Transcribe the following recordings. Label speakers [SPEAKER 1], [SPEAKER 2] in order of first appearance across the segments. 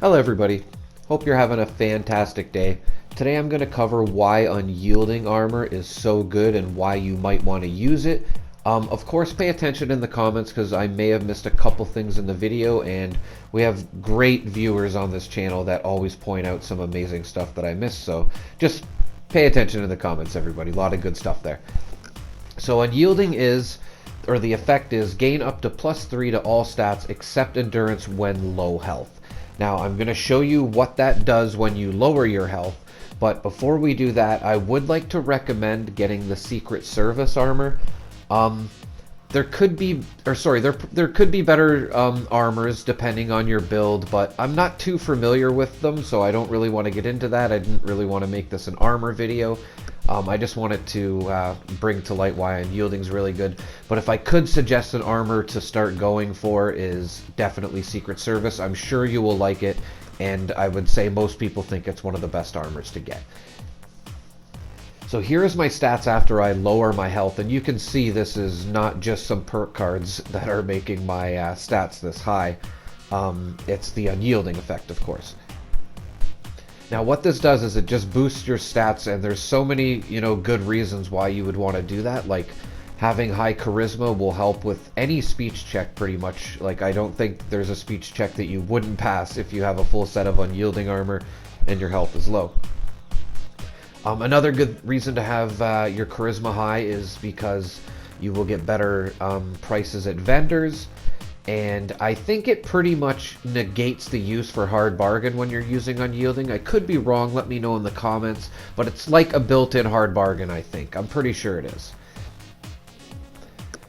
[SPEAKER 1] Hello everybody, hope you're having a fantastic day. Today I'm going to cover why unyielding armor is so good and why you might want to use it. Of course pay attention in the comments because I may have missed a couple things in the video, and we have great viewers on this channel that always point out some amazing stuff that I missed, so just pay attention in the comments everybody, a lot of good stuff there. So unyielding is, or the effect is, gain up to +3 to all stats except endurance when low health. Now I'm going to show you what that does when you lower your health, but before we do that I would like to recommend getting the Secret Service armor. There could be better armors depending on your build, but I'm not too familiar with them, so I don't really want to get into that. I didn't really want to make this an armor video. I just wanted to bring to light why unyielding is really good. But if I could suggest an armor to start going for, is definitely Secret Service. I'm sure you will like it, and I would say most people think it's one of the best armors to get. So here's my stats after I lower my health, and you can see this is not just some perk cards that are making my stats this high. It's the unyielding effect, of course. Now what this does is it just boosts your stats, and there's so many, good reasons why you would want to do that. Like having high charisma will help with any speech check pretty much. Like I don't think there's a speech check that you wouldn't pass if you have a full set of unyielding armor and your health is low. Another good reason to have your charisma high is because you will get better prices at vendors. And I think it pretty much negates the use for hard bargain when you're using unyielding. I could be wrong, let me know in the comments, but it's like a built-in hard bargain, I think. I'm pretty sure it is.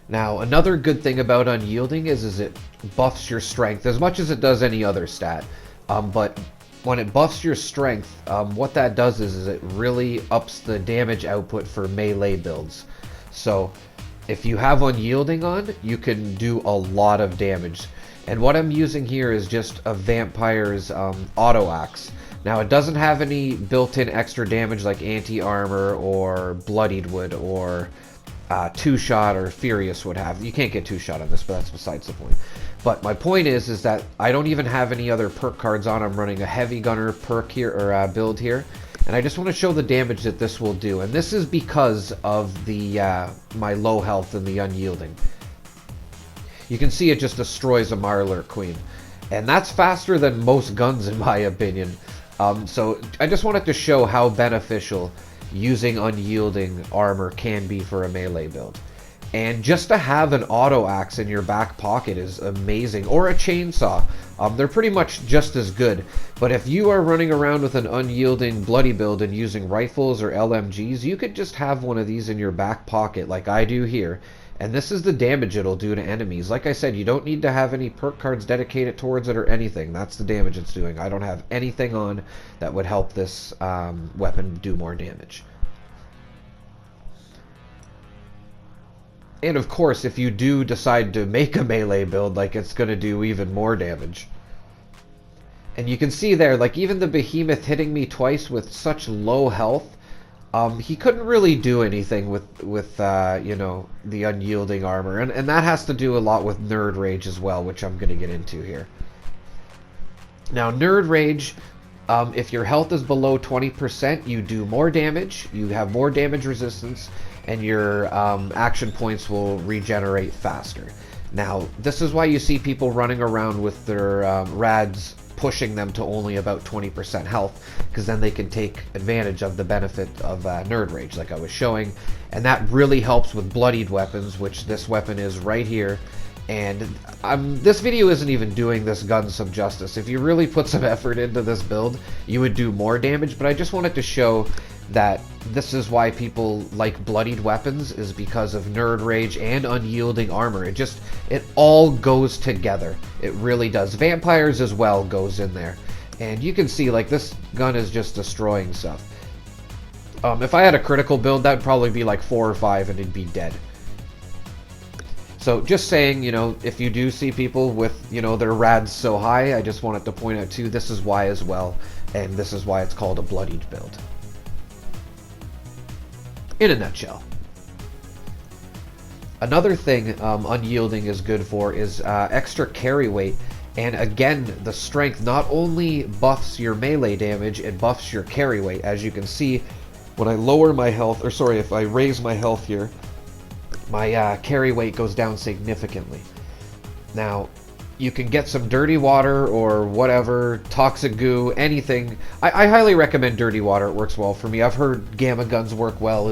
[SPEAKER 1] Now, another good thing about unyielding is it buffs your strength as much as it does any other stat. But when it buffs your strength, what that does is it really ups the damage output for melee builds. So if you have unyielding on, you can do a lot of damage. And what I'm using here is just a vampire's auto axe. Now it doesn't have any built-in extra damage like anti-armor or bloodied wood or two-shot or furious would have. You can't get two-shot on this, but that's besides the point. But my point is that I don't even have any other perk cards on. I'm running a heavy gunner perk here, or build here. And I just want to show the damage that this will do. And this is because of the my low health and the unyielding. You can see it just destroys a Marler Queen. And that's faster than most guns in my opinion. So I just wanted to show how beneficial using unyielding armor can be for a melee build. And just to have an auto axe in your back pocket is amazing, or a chainsaw. They're pretty much just as good. But if you are running around with an unyielding bloody build and using rifles or LMGs, you could just have one of these in your back pocket like I do here. And this is the damage it'll do to enemies. Like I said, you don't need to have any perk cards dedicated towards it or anything. That's the damage it's doing. I don't have anything on that would help this weapon do more damage. And of course, if you do decide to make a melee build, like, it's going to do even more damage. And you can see there, like, even the behemoth hitting me twice with such low health, he couldn't really do anything with the unyielding armor. And that has to do a lot with nerd rage as well, which I'm going to get into here. Now, nerd rage, if your health is below 20%, you do more damage, you have more damage resistance, and your action points will regenerate faster. Now, this is why you see people running around with their rads pushing them to only about 20% health, because then they can take advantage of the benefit of nerd rage, like I was showing. And that really helps with bloodied weapons, which this weapon is right here. And this video isn't even doing this gun some justice. If you really put some effort into this build, you would do more damage, but I just wanted to show that this is why people like bloodied weapons, is because of nerd rage and unyielding armor. It all goes together. It really does. Vampires as well goes in there. And you can see, like, this gun is just destroying stuff. If I had a critical build, that'd probably be like 4 or 5 and it'd be dead. So just saying, if you do see people with, their rads so high, I just wanted to point out too, this is why as well. And this is why it's called a bloodied build. In a nutshell. Another thing unyielding is good for is extra carry weight. And again, the strength not only buffs your melee damage, it buffs your carry weight. As you can see, when I lower my health, or sorry, if I raise my health here, my carry weight goes down significantly. Now, you can get some dirty water or whatever, toxic goo, anything. I highly recommend dirty water. It works well for me. I've heard gamma guns work well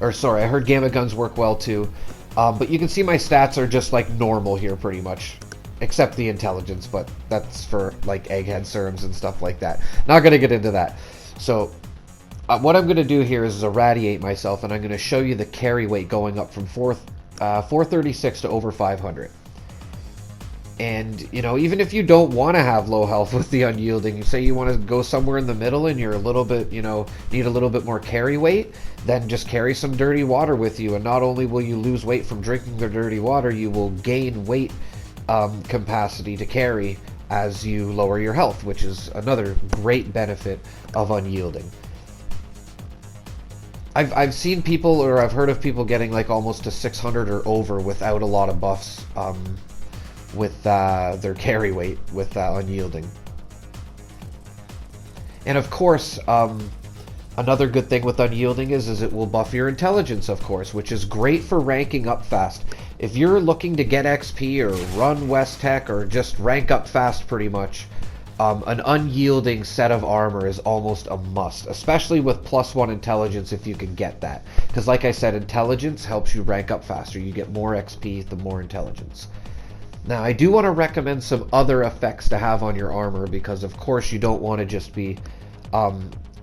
[SPEAKER 1] I heard gamma guns work well too. But you can see my stats are just like normal here pretty much. Except the intelligence, but that's for like egghead serums and stuff like that. Not going to get into that. So what I'm going to do here is irradiate myself, and I'm going to show you the carry weight going up from 436 to over 500. And, you know, even if you don't want to have low health with the unyielding, you say you want to go somewhere in the middle and you're a little bit, you know, need a little bit more carry weight, then just carry some dirty water with you. And not only will you lose weight from drinking the dirty water, you will gain weight capacity to carry as you lower your health, which is another great benefit of unyielding. I've seen people, or I've heard of people getting like almost to 600 or over without a lot of buffs with their carry weight with unyielding. And of course, another good thing with unyielding is it will buff your intelligence, of course, which is great for ranking up fast. If you're looking to get XP or run West Tech or just rank up fast pretty much, an unyielding set of armor is almost a must, especially with +1 intelligence if you can get that. Because like I said, intelligence helps you rank up faster. You get more XP the more intelligence. Now, I do want to recommend some other effects to have on your armor, because of course you don't want to just be,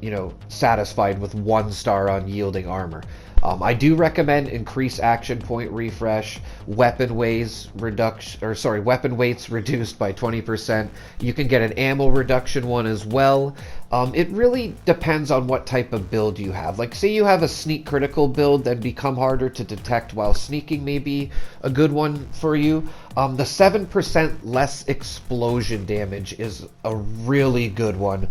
[SPEAKER 1] you know, satisfied with 1-star unyielding armor. I do recommend increased action point refresh, weapon weights reduced by 20%. You can get an ammo reduction one as well. It really depends on what type of build you have. Like, say you have a sneak critical build, then become harder to detect while sneaking may be a good one for you. The 7% less explosion damage is a really good one.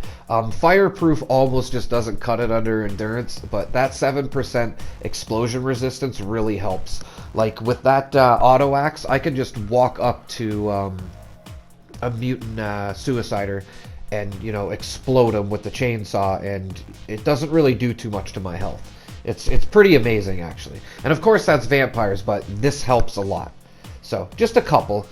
[SPEAKER 1] Fireproof almost just doesn't cut it under endurance, but that 7% explosion resistance really helps. Like with that auto axe, I could just walk up to a mutant suicider and, you know, explode him with the chainsaw, and it doesn't really do too much to my health. It's pretty amazing, actually. And of course that's vampires, but this helps a lot. So just a couple.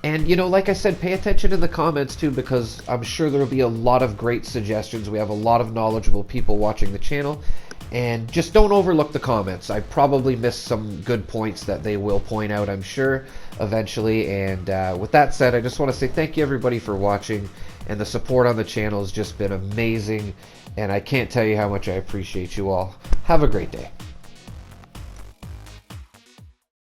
[SPEAKER 1] And, you know, like I said, pay attention in the comments too, because I'm sure there'll be a lot of great suggestions. We have a lot of knowledgeable people watching the channel, and just don't overlook the comments. I probably missed some good points that they will point out, I'm sure, eventually. And with that said, I just want to say thank you everybody for watching, and the support on the channel has just been amazing, and I can't tell you how much I appreciate you all. Have a great day.